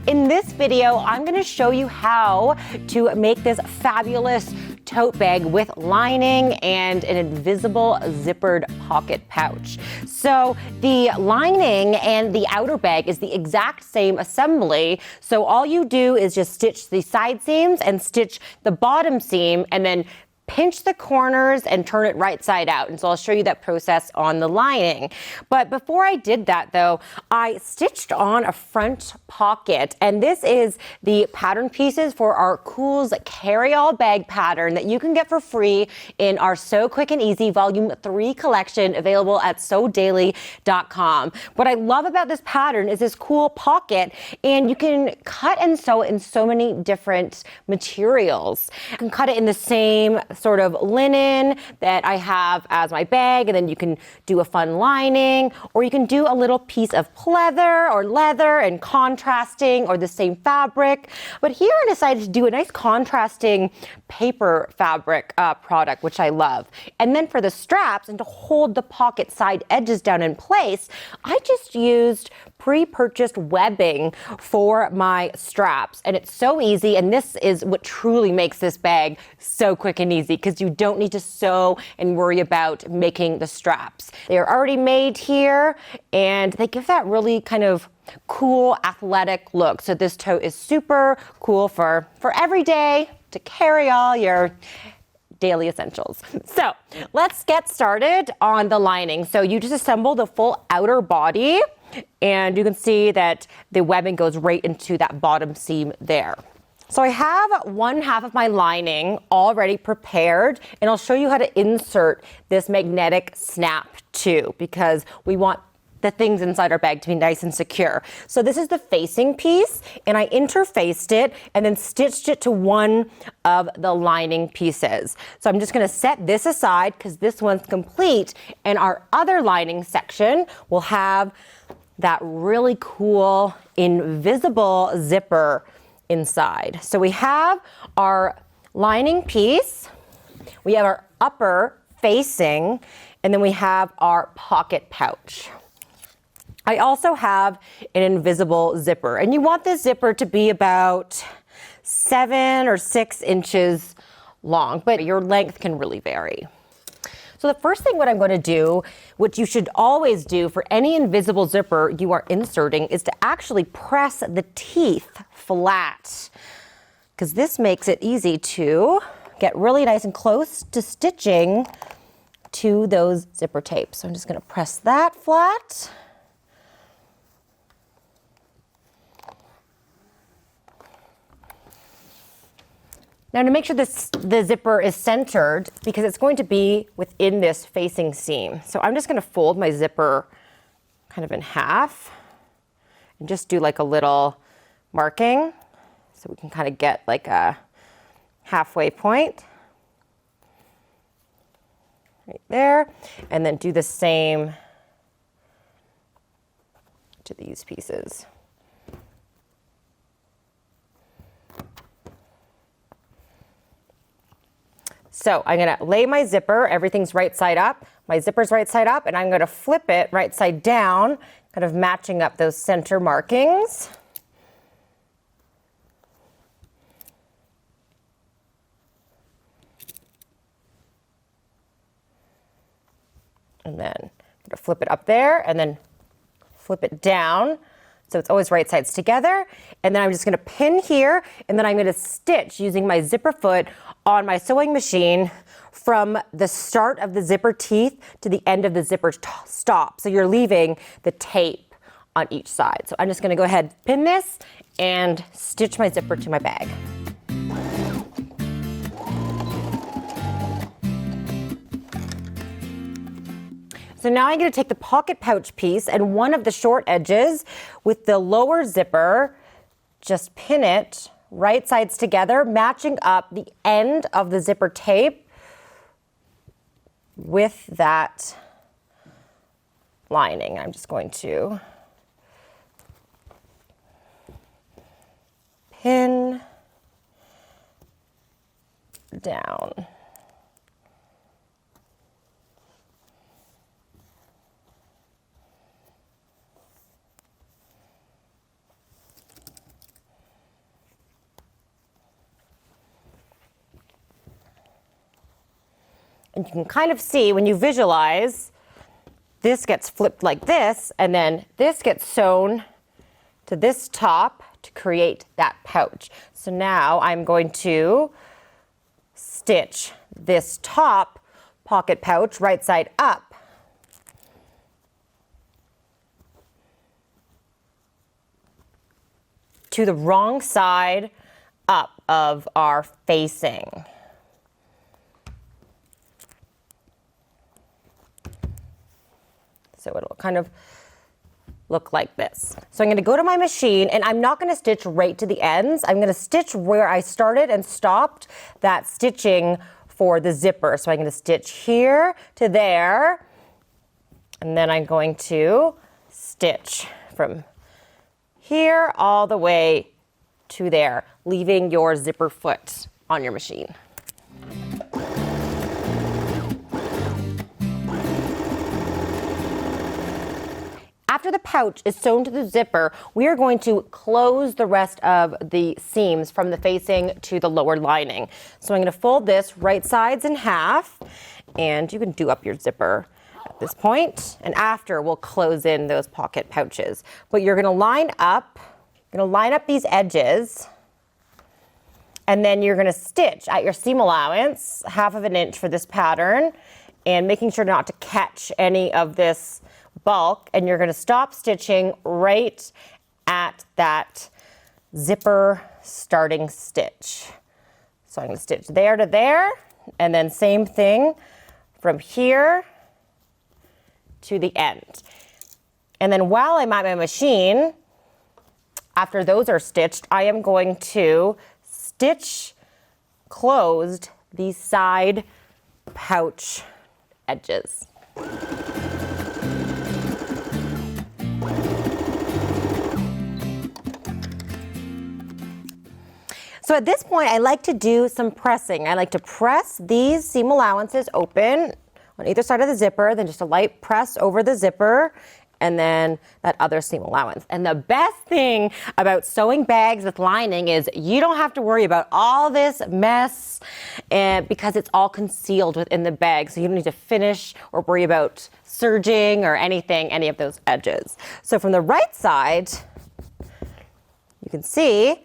In this video, I'm going to show you how to make this fabulous tote bag with lining and an invisible zippered pocket pouch. So the lining and the outer bag is the exact same assembly. So all you do is just stitch the side seams and stitch the bottom seam and then pinch the corners and turn it right side out. And so I'll show you that process on the lining. But before I did that though, I stitched on a front pocket, and this is the pattern pieces for our Cools carry-all bag pattern that you can get for free in our So Quick and Easy Volume 3 collection, available at sewdaily.com. What I love about this pattern is this cool pocket, and you can cut and sew in so many different materials. You can cut it in the same sort of linen that I have as my bag, and then you can do a fun lining, or you can do a little piece of pleather or leather and contrasting, or the same fabric. But here I decided to do a nice contrasting paper fabric product, which I love. And then for the straps and to hold the pocket side edges down in place, I just used pre-purchased webbing for my straps, and it's so easy. And this is what truly makes this bag so quick and easy, because you don't need to sew and worry about making the straps. They're already made here, and they give that really kind of cool athletic look. So this tote is super cool for every day to carry all your daily essentials. So let's get started on the lining. So you just assemble the full outer body, and you can see that the webbing goes right into that bottom seam there. So I have one half of my lining already prepared, and I'll show you how to insert this magnetic snap too, because we want the things inside our bag to be nice and secure. So this is the facing piece, and I interfaced it and then stitched it to one of the lining pieces. So I'm just going to set this aside because this one's complete, and our other lining section will have that really cool invisible zipper inside. So we have our lining piece, we have our upper facing, and then we have our pocket pouch. I also have an invisible zipper, and you want this zipper to be about 7 or 6 inches long, but your length can really vary. So the first thing what I'm going to do, which you should always do for any invisible zipper you are inserting, is to actually press the teeth flat, because this makes it easy to get really nice and close to stitching to those zipper tapes. So I'm just going to press that flat. Now to make sure the zipper is centered, because it's going to be within this facing seam. So I'm just going to fold my zipper kind of in half and just do like a little marking so we can kind of get like a halfway point right there, and then do the same to these pieces. So I'm going to lay my zipper, everything's right side up, my zipper's right side up, and I'm going to flip it right side down, kind of matching up those center markings. And then I'm going to flip it up there and then flip it down. So it's always right sides together. And then I'm just going to pin here, and then I'm going to stitch using my zipper foot on my sewing machine from the start of the zipper teeth to the end of the zipper stop. So you're leaving the tape on each side. So I'm just going to go ahead, pin this, and stitch my zipper to my bag. So now I'm going to take the pocket pouch piece and one of the short edges with the lower zipper, just pin it right sides together, matching up the end of the zipper tape with that lining. I'm just going to pin down. And you can kind of see when you visualize, this gets flipped like this, and then this gets sewn to this top to create that pouch. So now I'm going to stitch this top pocket pouch right side up. To the wrong side up of our facing. So it'll kind of look like this. So I'm going to go to my machine, and I'm not going to stitch right to the ends. I'm going to stitch where I started and stopped that stitching for the zipper. So I'm going to stitch here to there, and then I'm going to stitch from here all the way to there, leaving your zipper foot on your machine. After the pouch is sewn to the zipper, we are going to close the rest of the seams from the facing to the lower lining. So I'm going to fold this right sides in half, and you can do up your zipper at this point, and after we'll close in those pocket pouches. But you're going to line up these edges, and then you're going to stitch at your seam allowance, 1/2 inch for this pattern, and making sure not to catch any of this bulk, and you're going to stop stitching right at that zipper starting stitch. So I'm going to stitch there to there, and then same thing from here to the end. And then while I'm at my machine, after those are stitched, I am going to stitch closed these side pouch edges. So at this point, I like to do some pressing. I like to press these seam allowances open on either side of the zipper, then just a light press over the zipper, and then that other seam allowance. And the best thing about sewing bags with lining is you don't have to worry about all this mess because it's all concealed within the bag. So you don't need to finish or worry about serging or anything, any of those edges. So from the right side, you can see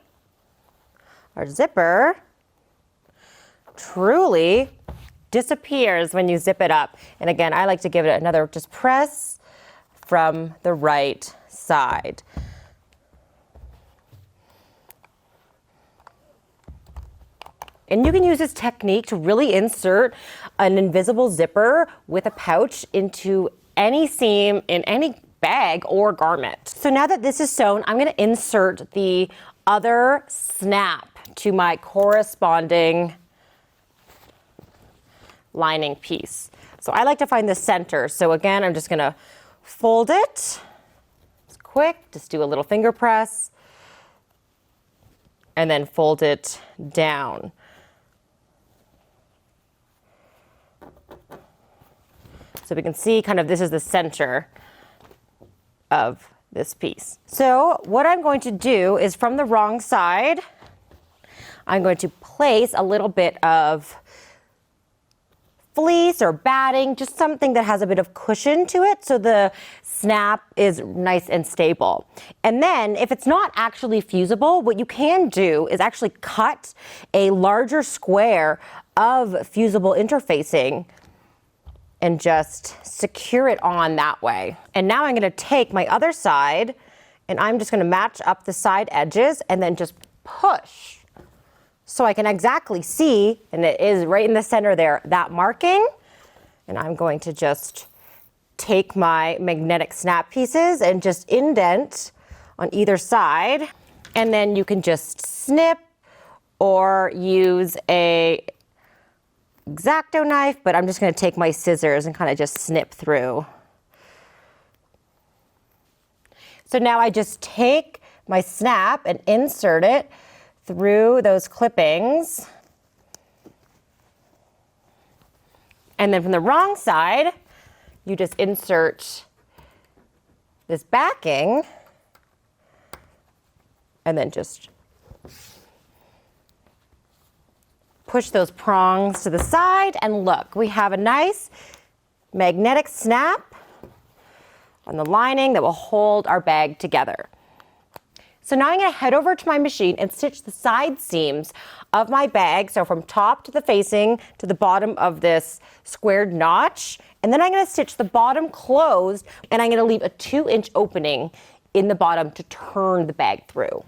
our zipper truly disappears when you zip it up. And again, I like to give it another just press from the right side. And you can use this technique to really insert an invisible zipper with a pouch into any seam in any bag or garment. So now that this is sewn, I'm going to insert the other snap to my corresponding lining piece. So I like to find the center. So again, I'm just going to fold it. It's quick, just do a little finger press and then fold it down. So we can see kind of this is the center of this piece. So what I'm going to do is from the wrong side, I'm going to place a little bit of fleece or batting, just something that has a bit of cushion to it so the snap is nice and stable. And then if it's not actually fusible, what you can do is actually cut a larger square of fusible interfacing and just secure it on that way. And now I'm going to take my other side and I'm just going to match up the side edges and then just push. So I can exactly see, and it is right in the center there, that marking. And I'm going to just take my magnetic snap pieces and just indent on either side. And then you can just snip or use a X-Acto knife, but I'm just going to take my scissors and kind of just snip through. So now I just take my snap and insert it through those clippings. And then from the wrong side, you just insert this backing and then just push those prongs to the side, and look, we have a nice magnetic snap on the lining that will hold our bag together. So now I'm going to head over to my machine and stitch the side seams of my bag. So from top to the facing to the bottom of this squared notch. And then I'm going to stitch the bottom closed, and I'm going to leave a 2-inch opening in the bottom to turn the bag through.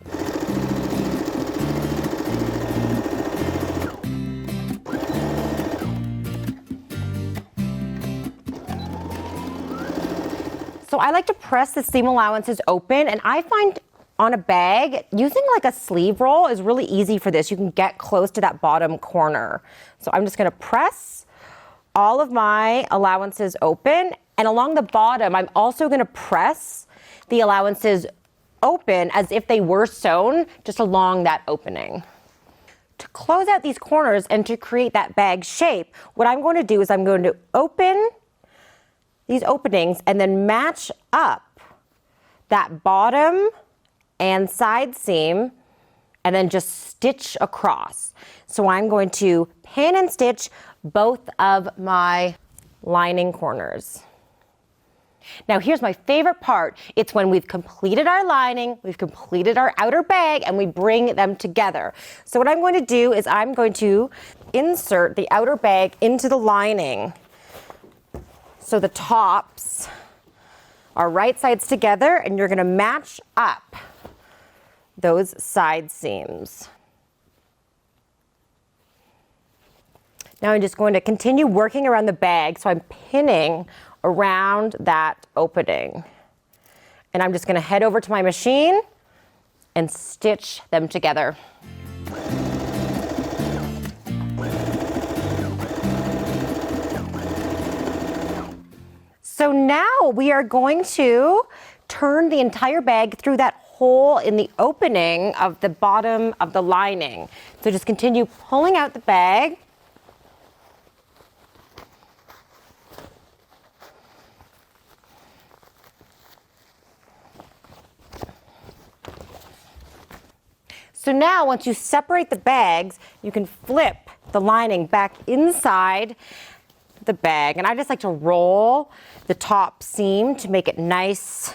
So I like to press the seam allowances open, and I find on a bag, using like a sleeve roll is really easy for this. You can get close to that bottom corner. So I'm just gonna press all of my allowances open, and along the bottom, I'm also gonna press the allowances open as if they were sewn just along that opening. To close out these corners and to create that bag shape, what I'm going to do is I'm going to open these openings and then match up that bottom and side seam and then just stitch across. So I'm going to pin and stitch both of my lining corners. Now here's my favorite part. It's when we've completed our lining, we've completed our outer bag, and we bring them together. So what I'm going to do is I'm going to insert the outer bag into the lining. So the tops are right sides together, and you're going to match up those side seams. Now I'm just going to continue working around the bag, so I'm pinning around that opening. And I'm just going to head over to my machine and stitch them together. So now we are going to turn the entire bag through that hole in the opening of the bottom of the lining. So just continue pulling out the bag. So now once you separate the bags, you can flip the lining back inside the bag. And I just like to roll the top seam to make it nice.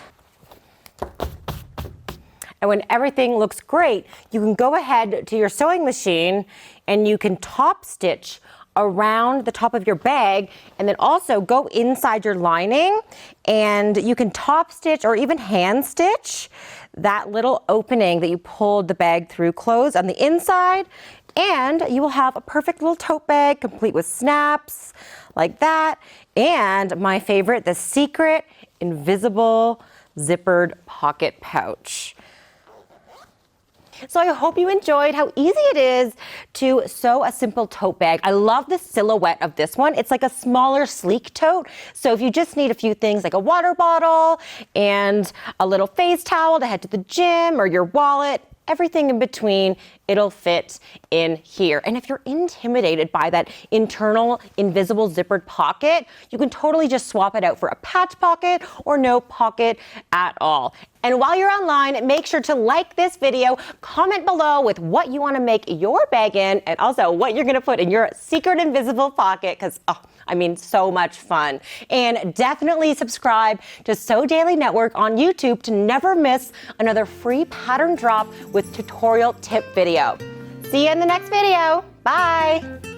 And when everything looks great, you can go ahead to your sewing machine and you can top stitch around the top of your bag, and then also go inside your lining and you can top stitch or even hand stitch that little opening that you pulled the bag through closed on the inside, and you will have a perfect little tote bag complete with snaps like that. And my favorite, the secret invisible zippered pocket pouch. So I hope you enjoyed how easy it is to sew a simple tote bag. I love the silhouette of this one. It's like a smaller, sleek tote. So if you just need a few things like a water bottle and a little face towel to head to the gym, or your wallet, everything in between, it'll fit in here. And if you're intimidated by that internal invisible zippered pocket, you can totally just swap it out for a patch pocket or no pocket at all. And while you're online, make sure to like this video, comment below with what you want to make your bag in, and also what you're going to put in your secret invisible pocket, because so much fun. And definitely subscribe to Sew Daily Network on YouTube to never miss another free pattern drop with tutorial tip video. See you in the next video. Bye.